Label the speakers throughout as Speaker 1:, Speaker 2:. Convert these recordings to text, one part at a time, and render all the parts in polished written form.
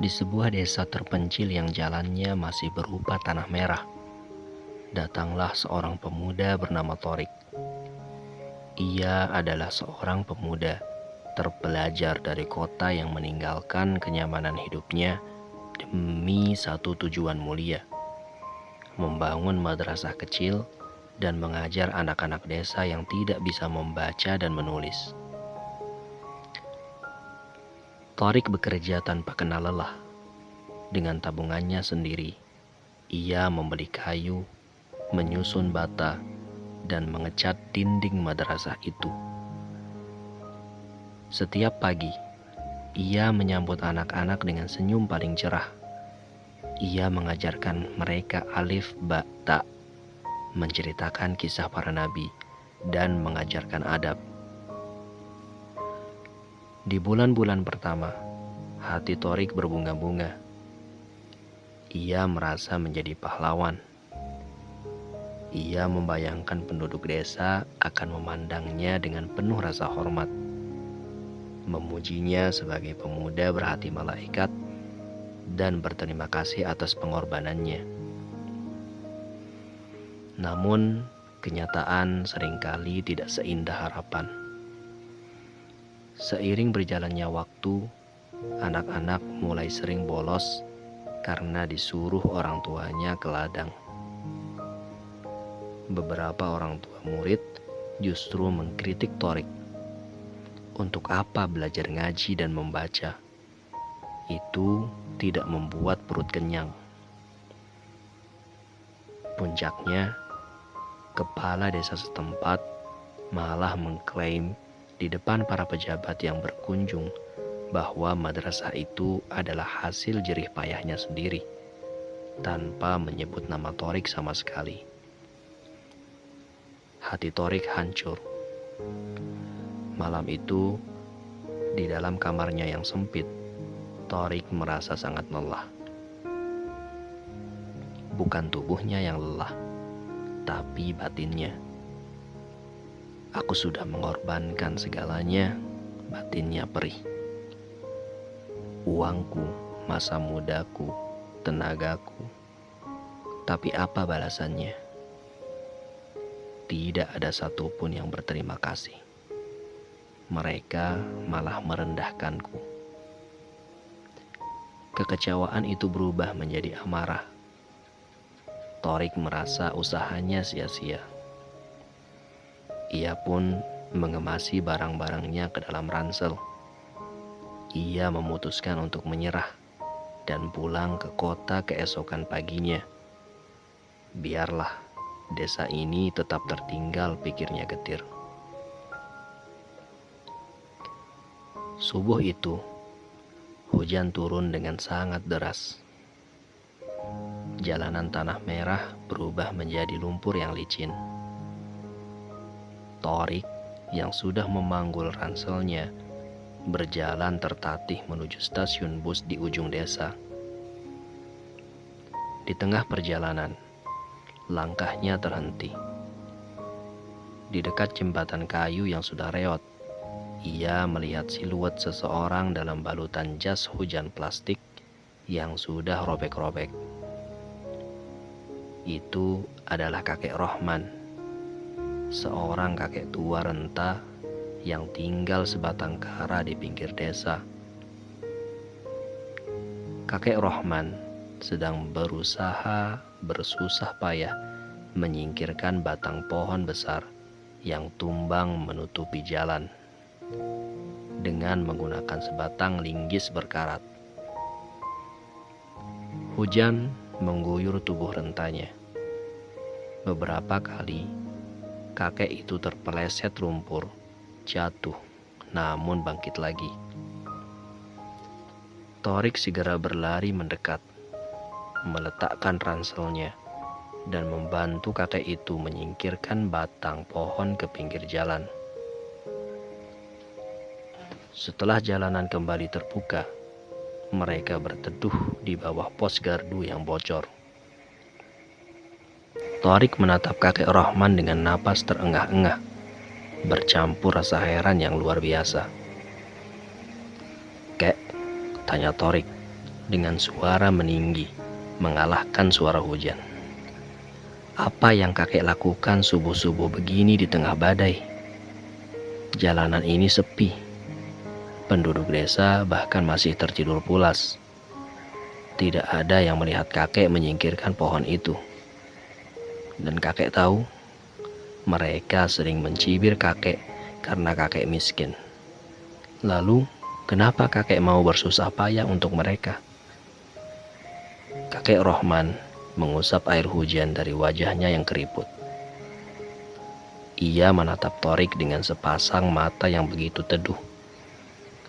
Speaker 1: Di sebuah desa terpencil yang jalannya masih berupa tanah merah, datanglah seorang pemuda bernama Torik. Ia adalah seorang pemuda terpelajar dari kota yang meninggalkan kenyamanan hidupnya demi satu tujuan mulia, membangun madrasah kecil dan mengajar anak-anak desa yang tidak bisa membaca dan menulis. Torik bekerja tanpa kenal lelah. Dengan tabungannya sendiri, ia membeli kayu, menyusun bata, dan mengecat dinding madrasah itu. Setiap pagi, ia menyambut anak-anak dengan senyum paling cerah. Ia mengajarkan mereka alif, ba, ta, menceritakan kisah para nabi, dan mengajarkan adab. Di bulan-bulan pertama, hati Torik berbunga-bunga. Ia merasa menjadi pahlawan. Ia membayangkan penduduk desa akan memandangnya dengan penuh rasa hormat, memujinya sebagai pemuda berhati malaikat, dan berterima kasih atas pengorbanannya. Namun, kenyataan seringkali tidak seindah harapan. Seiring berjalannya waktu, anak-anak mulai sering bolos karena disuruh orang tuanya ke ladang. Beberapa orang tua murid justru mengkritik Torik. Untuk apa belajar ngaji dan membaca? Itu tidak membuat perut kenyang. Puncaknya, kepala desa setempat malah mengklaim di depan para pejabat yang berkunjung bahwa madrasah itu adalah hasil jerih payahnya sendiri, tanpa menyebut nama Torik sama sekali. Hati Torik hancur. Malam itu, di dalam kamarnya yang sempit, Torik merasa sangat lelah. Bukan tubuhnya yang lelah, tapi batinnya. Aku sudah mengorbankan segalanya, batinnya perih. Uangku, masa mudaku, tenagaku. Tapi apa balasannya? Tidak ada satupun yang berterima kasih. Mereka malah merendahkanku. Kekecewaan itu berubah menjadi amarah. Torik merasa usahanya sia-sia. Ia pun mengemasi barang-barangnya ke dalam ransel. Ia memutuskan untuk menyerah dan pulang ke kota keesokan paginya. Biarlah desa ini tetap tertinggal, pikirnya getir. Subuh itu, hujan turun dengan sangat deras. Jalanan tanah merah berubah menjadi lumpur yang licin. Torik yang sudah memanggul ranselnya berjalan tertatih menuju stasiun bus di ujung desa. Di tengah perjalanan, langkahnya terhenti. Di dekat jembatan kayu yang sudah reot, ia melihat siluet seseorang dalam balutan jas hujan plastik yang sudah robek-robek. Itu adalah kakek Rohman, seorang kakek tua renta yang tinggal sebatang kara di pinggir desa. Kakek Rohman sedang berusaha bersusah payah menyingkirkan batang pohon besar yang tumbang menutupi jalan dengan menggunakan sebatang linggis berkarat. Hujan mengguyur tubuh rentanya. Beberapa kali kakek itu terpeleset lumpur, jatuh, namun bangkit lagi. Torik segera berlari mendekat, meletakkan ranselnya, dan membantu kakek itu menyingkirkan batang pohon ke pinggir jalan. Setelah jalanan kembali terbuka, mereka berteduh di bawah pos gardu yang bocor. Torik menatap kakek Rohman dengan napas terengah-engah, bercampur rasa heran yang luar biasa. "Kek," tanya Torik, dengan suara meninggi, mengalahkan suara hujan. Apa yang kakek lakukan subuh-subuh begini di tengah badai? Jalanan ini sepi. Penduduk desa bahkan masih tertidur pulas. Tidak ada yang melihat kakek menyingkirkan pohon itu. Dan kakek tahu, mereka sering mencibir kakek karena kakek miskin. Lalu, kenapa kakek mau bersusah payah untuk mereka? Kakek Rohman mengusap air hujan dari wajahnya yang keriput. Ia menatap Torik dengan sepasang mata yang begitu teduh,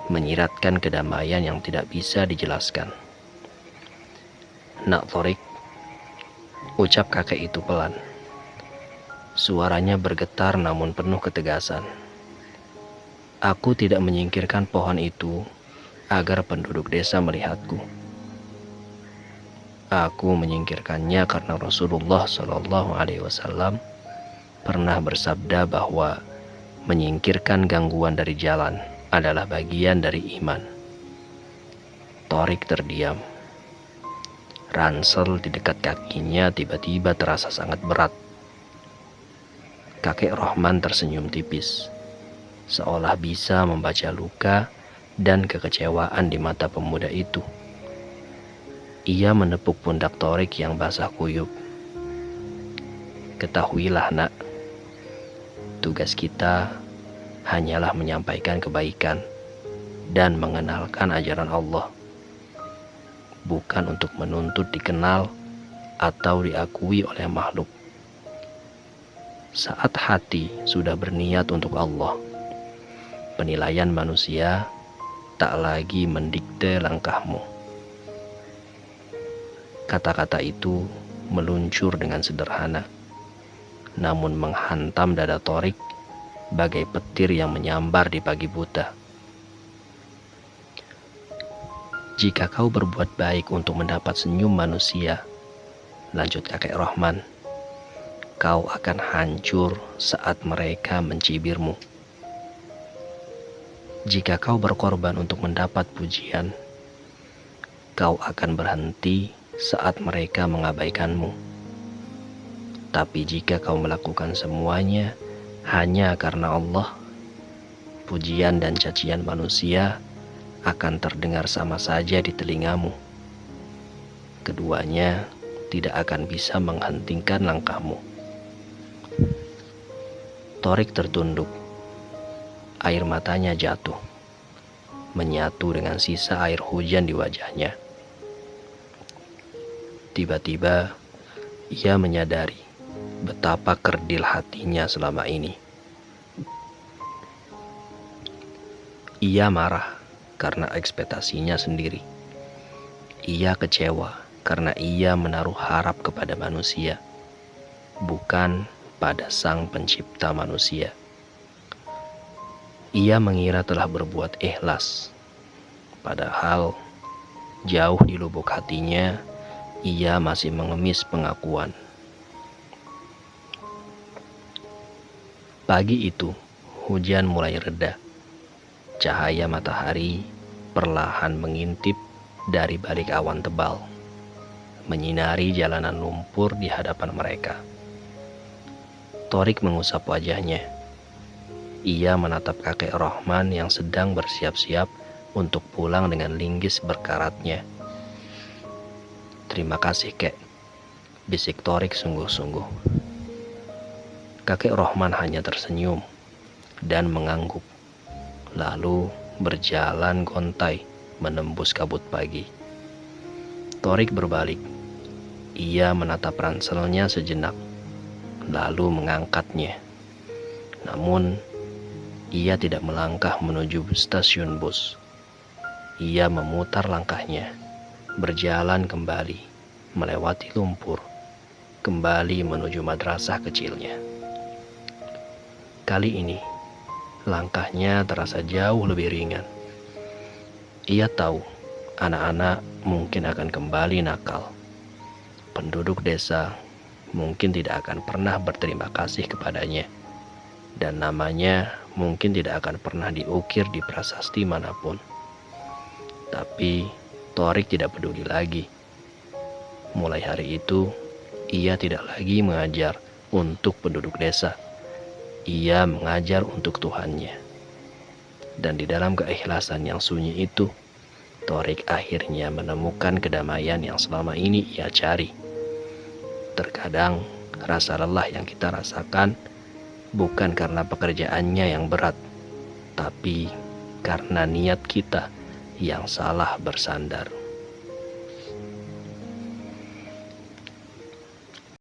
Speaker 1: menyiratkan kedamaian yang tidak bisa dijelaskan. "Nak Torik," ucap kakek itu pelan. Suaranya bergetar namun penuh ketegasan. "Aku tidak menyingkirkan pohon itu agar penduduk desa melihatku. Aku menyingkirkannya karena Rasulullah Shallallahu Alaihi Wasallam pernah bersabda bahwa menyingkirkan gangguan dari jalan adalah bagian dari iman." Torik terdiam. Ransel di dekat kakinya tiba-tiba terasa sangat berat. Kakek Rohman tersenyum tipis, seolah bisa membaca luka dan kekecewaan di mata pemuda itu. Ia menepuk pundak Torik yang basah kuyup. "Ketahuilah, nak, tugas kita hanyalah menyampaikan kebaikan dan mengenalkan ajaran Allah, bukan untuk menuntut dikenal atau diakui oleh makhluk. Saat hati sudah berniat untuk Allah, penilaian manusia tak lagi mendikte langkahmu." Kata-kata itu meluncur dengan sederhana, namun menghantam dada Torik bagai petir yang menyambar di pagi buta. "Jika kau berbuat baik untuk mendapat senyum manusia," lanjut kakek Rohman, "kau akan hancur saat mereka mencibirmu. Jika kau berkorban untuk mendapat pujian, kau akan berhenti saat mereka mengabaikanmu. Tapi jika kau melakukan semuanya hanya karena Allah, pujian dan cacian manusia akan terdengar sama saja di telingamu. Keduanya tidak akan bisa menghentikan langkahmu." Torik tertunduk. Air matanya jatuh, menyatu dengan sisa air hujan di wajahnya. Tiba-tiba, ia menyadari betapa kerdil hatinya selama ini. Ia marah karena ekspektasinya sendiri. Ia kecewa karena ia menaruh harap kepada manusia, bukan pada Sang Pencipta manusia. Ia mengira telah berbuat ikhlas, padahal jauh di lubuk hatinya ia masih mengemis pengakuan. Pagi itu, hujan mulai reda. Cahaya matahari perlahan mengintip dari balik awan tebal, menyinari jalanan lumpur di hadapan mereka. Torik mengusap wajahnya. Ia menatap kakek Rohman yang sedang bersiap-siap untuk pulang dengan linggis berkaratnya. "Terima kasih, kek," bisik Torik sungguh-sungguh. Kakek Rohman hanya tersenyum dan mengangguk, lalu berjalan gontai menembus kabut pagi. Torik berbalik. Ia menatap ranselnya sejenak, lalu mengangkatnya. Namun, ia tidak melangkah menuju stasiun bus. Ia memutar langkahnya, berjalan kembali, melewati lumpur, kembali menuju madrasah kecilnya. Kali ini, langkahnya terasa jauh lebih ringan. Ia tahu anak-anak mungkin akan kembali nakal. Penduduk desa mungkin tidak akan pernah berterima kasih kepadanya, dan namanya mungkin tidak akan pernah diukir di prasasti manapun. Tapi Torik tidak peduli lagi. Mulai hari itu, ia tidak lagi mengajar untuk penduduk desa. Ia mengajar untuk Tuhannya. Dan di dalam keikhlasan yang sunyi itu, Torik akhirnya menemukan kedamaian yang selama ini ia cari. Terkadang, rasa lelah yang kita rasakan bukan karena pekerjaannya yang berat, tapi karena niat kita yang salah bersandar.